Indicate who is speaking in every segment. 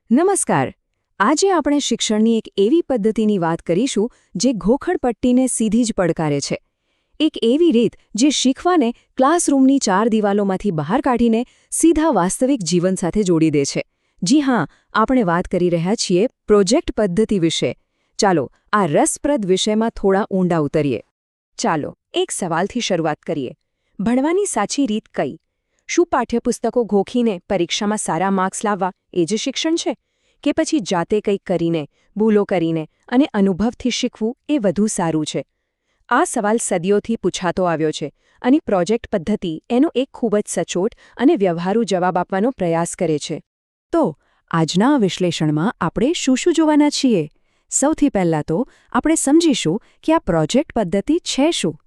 Speaker 1: નમસ્કાર. આજે આપણે શિક્ષણની એક એવી પદ્ધતિની વાત કરીશું જે ઘોખડપટ્ટીને સીધી જ પડકારે છે. એક એવી રીત જે શીખવાને ક્લાસરૂમની 4 દિવાલોમાંથી બહાર કાઢીને સીધા વાસ્તવિક જીવન સાથે જોડી દે છે. જી હા, આપણે વાત કરી રહ્યા છીએ પ્રોજેક્ટ પદ્ધતિ વિશે. ચાલો આ રસપ્રદ વિષયમાં થોડા ઊંડા ઉતરીએ. ચાલો એક સવાલથી શરૂઆત કરીએ. ભણવાની સાચી રીત કઈ? શું પાઠ્યપુસ્તકો ઘોખીને પરીક્ષામાં સારા માર્ક્સ લાવવા એ જ શિક્ષણ છે? કે પછી જાતે કંઈક કરીને, ભૂલો કરીને અને અનુભવથી શીખવું એ વધુ સારું છે? આ સવાલ સદીઓથી પૂછાતો આવ્યો છે અને પ્રોજેક્ટ પદ્ધતિ એનો એક ખૂબ જ સચોટ અને વ્યવહારુ જવાબ આપવાનો પ્રયાસ કરે છે. તો આજના વિશ્લેષણમાં આપણે શું જોવાના છીએ? સૌથી પહેલાં તો આપણે સમજીશું કે આ પ્રોજેક્ટ પદ્ધતિ છે શું.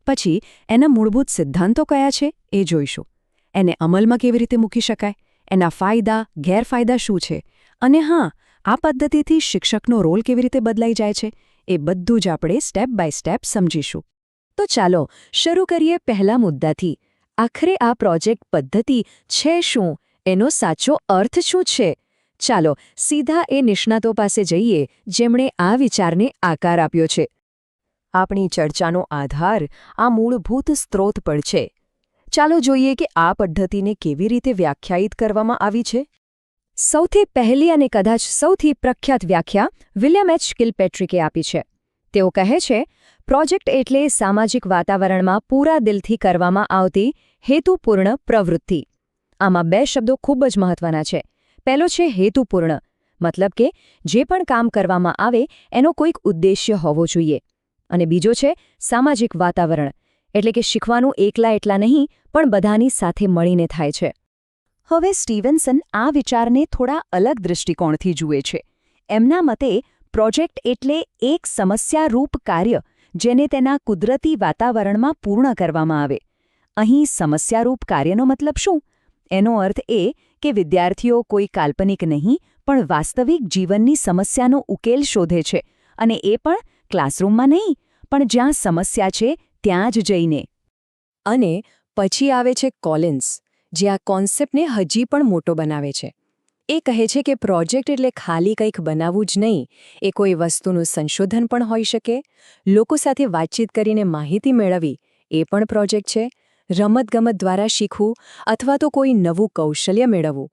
Speaker 1: પછી એના મૂળભૂત સિદ્ધાંતો કયા છે એ જોઈશું. એને અમલમાં કેવી રીતે મૂકી શકાય, એના ફાયદા ગેરફાયદા શું છે, અને હા, આ પદ્ધતિથી શિક્ષકનો રોલ કેવી રીતે બદલાઈ જાય છે એ બધું જ આપણે સ્ટેપ બાય સ્ટેપ સમજીશું. તો ચાલો શરૂ કરીએ પહેલા મુદ્દાથી. આખરે આ પ્રોજેક્ટ પદ્ધતિ છે શું? એનો સાચો અર્થ શું છે? ચાલો સીધા એ નિષ્ણાતો પાસે જઈએ જેમણે આ વિચારને આકાર આપ્યો છે. આપણી ચર્ચાનો આધાર આ મૂળભૂત સ્ત્રોત પર છે. ચાલો જોઈએ કે આ પદ્ધતિને કેવી રીતે વ્યાખ્યાયિત કરવામાં આવી છે. સૌથી પહેલી અને કદાચ સૌથી પ્રખ્યાત વ્યાખ્યા વિલિયમ એચ કિલપેટ્રિકે આપી છે. તેઓ કહે છે, પ્રોજેક્ટ એટલે સામાજિક વાતાવરણમાં પૂરા દિલથી કરવામાં આવતી હેતુપૂર્ણ પ્રવૃત્તિ. આમાં 2 શબ્દો ખૂબ જ મહત્વના છે. પહેલો છે હેતુપૂર્ણ, મતલબ કે જે પણ કામ કરવામાં આવે એનો કોઈક ઉદ્દેશ્ય હોવો જોઈએ. અને બીજો છે સામાજિક વાતાવરણ, એટલે કે શીખવાનું એકલા નહીં પણ બધાની સાથે મળીને થાય છે. હવે સ્ટીવન્સન આ વિચારને થોડા અલગ દૃષ્ટિકોણથી જુએ છે. એમના મતે પ્રોજેક્ટ એટલે એક સમસ્યારૂપ કાર્ય જેને તેના કુદરતી વાતાવરણમાં પૂર્ણ કરવામાં આવે. અહીં સમસ્યારૂપ કાર્યનો મતલબ શું? એનો અર્થ એ કે વિદ્યાર્થીઓ કોઈ કાલ્પનિક નહીં પણ વાસ્તવિક જીવનની સમસ્યાનો ઉકેલ શોધે છે, અને એ પણ ક્લાસરૂમમાં નહીં પણ જ્યાં સમસ્યા છે ત્યાં જ જઈને. અને પછી આવે છે કોલિન્સ, જે આ કોન્સેપ્ટને હજી પણ મોટો બનાવે છે. એ કહે છે કે પ્રોજેક્ટ એટલે ખાલી કંઈક બનાવવું જ નહીં, એ કોઈ વસ્તુનું સંશોધન પણ હોઈ શકે, લોકો સાથે વાતચીત કરીને માહિતી મેળવવી એ પણ પ્રોજેક્ટ છે, રમતગમત દ્વારા શીખવું અથવા તો કોઈ નવું કૌશલ્ય મેળવવું,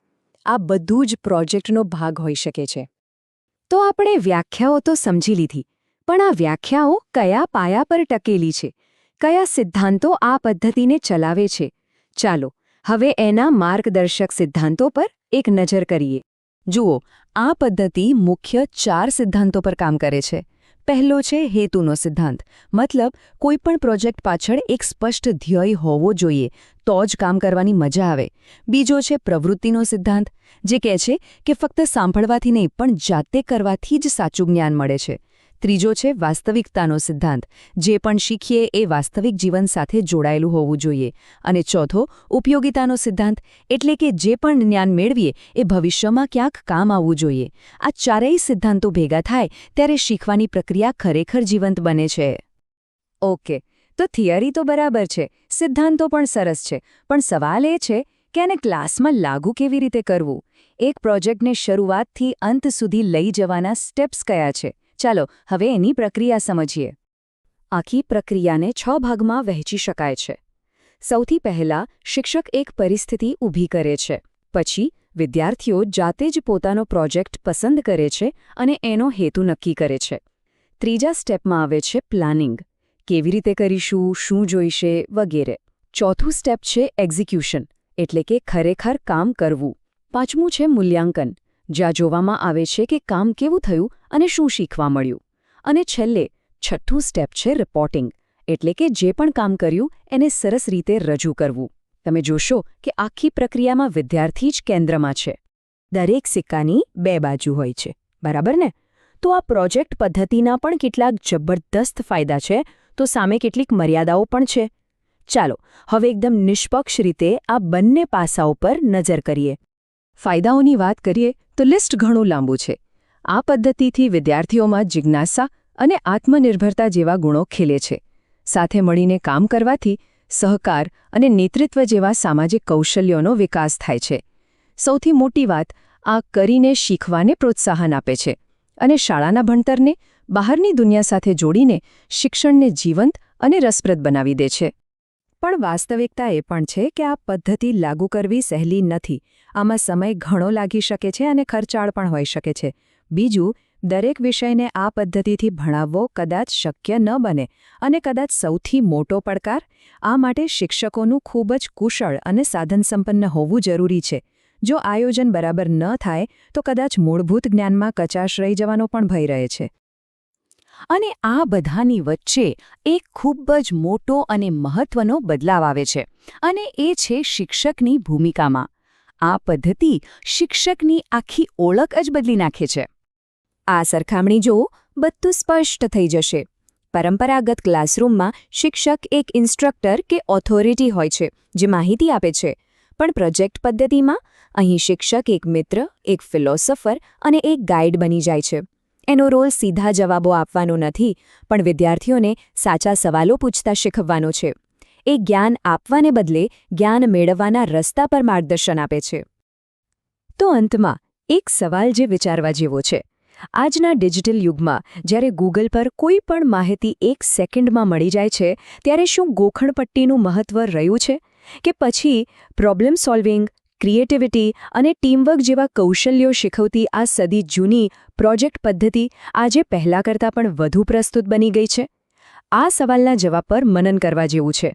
Speaker 1: આ બધું જ પ્રોજેક્ટનો ભાગ હોઈ શકે છે. તો આપણે વ્યાખ્યાઓ તો સમજી લીધી, પણ આ વ્યાખ્યાઓ કયા પાયા પર ટકેલી છે? કયા સિદ્ધાંતો આ પદ્ધતિને ચલાવે છે? ચાલો હવે એના માર્ગદર્શક સિદ્ધાંતો પર એક નજર કરીએ. જુઓ, આ પદ્ધતિ મુખ્ય 4 સિદ્ધાંતો પર કામ કરે છે. પહેલો છે હેતુનો સિદ્ધાંત, મતલબ કોઈપણ પ્રોજેક્ટ પાછળ એક સ્પષ્ટ ધ્યેય હોવો જોઈએ, તો જ કામ કરવાની મજા આવે. બીજો છે પ્રવૃત્તિનો સિદ્ધાંત, જે કહે છે કે ફક્ત સાંભળવાથી નહીં પણ જાતે કરવાથી જ સાચું જ્ઞાન મળે છે. ત્રીજો છે વાસ્તવિકતાનો સિદ્ધાંત, જે પણ શીખીએ એ વાસ્તવિક જીવન સાથે જોડાયેલું હોવું જોઈએ. અને ચોથો ઉપયોગિતાનો સિદ્ધાંત, એટલે કે જે પણ જ્ઞાન મેળવીએ એ ભવિષ્યમાં ક્યાંક કામ આવવું જોઈએ. આ ચારેય સિદ્ધાંતો ભેગા થાય ત્યારે શીખવાની પ્રક્રિયા ખરેખર જીવંત બને છે. ઓકે, તો થિયરી તો બરાબર છે, સિદ્ધાંતો પણ સરસ છે, પણ સવાલ એ છે કે આને ક્લાસમાં લાગુ કેવી રીતે કરવું? એક પ્રોજેક્ટને શરૂઆતથી અંત સુધી લઈ જવાના સ્ટેપ્સ કયા છે? ચાલો હવે એની પ્રક્રિયા સમજીએ. આખી પ્રક્રિયાને 6 ભાગમાં વહેંચી શકાય છે. સૌથી પહેલાં શિક્ષક એક પરિસ્થિતિ ઊભી કરે છે. પછી વિદ્યાર્થીઓ જાતે જ પોતાનો પ્રોજેક્ટ પસંદ કરે છે અને એનો હેતુ નક્કી કરે છે. ત્રીજા સ્ટેપમાં આવે છે પ્લાનિંગ, કેવી રીતે કરીશું, શું જોઈશે વગેરે. ચોથું સ્ટેપ છે એક્ઝિક્યુશન, એટલે કે ખરેખર કામ કરવું. પાંચમું છે મૂલ્યાંકન, જ્યાં જોવામાં આવે છે કે કામ કેવું થયું અને શું શીખવા મળ્યું. અને છેલ્લે છઠ્ઠું સ્ટેપ છે રિપોર્ટિંગ, એટલે કે જે પણ કામ કર્યું એને સરસ રીતે રજૂ કરવું. તમે જોશો કે આખી પ્રક્રિયામાં વિદ્યાર્થી જ કેન્દ્રમાં છે. દરેક સિક્કાની 2 બાજુ હોય છે, બરાબર ને? તો આ પ્રોજેક્ટ પદ્ધતિના પણ કેટલાક જબરદસ્ત ફાયદા છે, તો સામે કેટલીક મર્યાદાઓ પણ છે. ચાલો હવે એકદમ નિષ્પક્ષ રીતે આ બંને પાસાઓ પર નજર કરીએ. ફાયદાઓની વાત કરીએ તો લિસ્ટ ઘણું લાંબુ છે. આ પદ્ધતિથી વિદ્યાર્થીઓમાં જિજ્ઞાસા અને આત્મનિર્ભરતા જેવા ગુણો ખીલે છે. સાથે મળીને કામ કરવાથી સહકાર અને નેતૃત્વ જેવા સામાજિક કૌશલ્યોનો વિકાસ થાય છે. સૌથી મોટી વાત, આ કરીને શીખવાને પ્રોત્સાહન આપે છે અને શાળાના ભણતરને બહારની દુનિયા સાથે જોડીને શિક્ષણને જીવંત અને રસપ્રદ બનાવી દે છે. પણ વાસ્તવિકતા એ પણ છે કે આ પદ્ધતિ લાગુ કરવી સહેલી નથી. આમાં સમય ઘણો લાગી શકે છે અને ખર્ચાળ પણ હોઈ શકે છે. બીજું, દરેક વિષયને આ પદ્ધતિથી ભણાવવો કદાચ શક્ય ન બને અને કદાચ સૌથી મોટો પડકાર આ માટે શિક્ષકોનું ખૂબ જ કુશળ અને સાધનસંપન્ન હોવું જરૂરી છે. જો આયોજન બરાબર ન થાય તો કદાચ મૂળભૂત જ્ઞાનમાં કચાશ રહી જવાનો પણ ભય રહે છે. અને આ બધાની વચ્ચે એક ખૂબ જ મોટો અને મહત્વનો બદલાવ આવે છે અને એ છે શિક્ષકની ભૂમિકામાં. આ પદ્ધતિ શિક્ષકની આખી ઓળખ જ બદલી નાખે છે. આ સરખામણી જો બધું સ્પષ્ટ થઈ જશે. પરંપરાગત ક્લાસરૂમમાં શિક્ષક એક ઇન્સ્ટ્રક્ટર કે ઓથોરિટી હોય છે જે માહિતી આપે છે. પણ પ્રોજેક્ટ પદ્ધતિમાં અહીં શિક્ષક એક મિત્ર, એક ફિલોસોફર અને એક ગાઈડ બની જાય છે. એનો રોલ સીધા જવાબો આપવાનો નથી, પણ વિદ્યાર્થીઓને સાચા સવાલો પૂછતા શીખવવાનો છે. એ જ્ઞાન આપવાને બદલે જ્ઞાન મેળવવાના રસ્તા પર માર્ગદર્શન આપે છે. તો અંતમાં એક સવાલ જે વિચારવા જેવો છે. આજના ડિજિટલ યુગમાં જ્યારે ગૂગલ પર કોઈ પણ માહિતી 1 સેકન્ડમાં મળી જાય છે, ત્યારે શું ગોખણપટ્ટીનું મહત્વ રહ્યું છે? કે પછી પ્રોબ્લેમ સોલ્વિંગ, ક્રિએટિવિટી અને ટીમવર્ક જેવા કૌશલ્યો શીખવતી આ સદી જૂની પ્રોજેક્ટ પદ્ધતિ આજે પહેલાં કરતાં પણ વધુ પ્રસ્તુત બની ગઈ છે? આ સવાલના જવાબ પર મનન કરવા જેવું છે.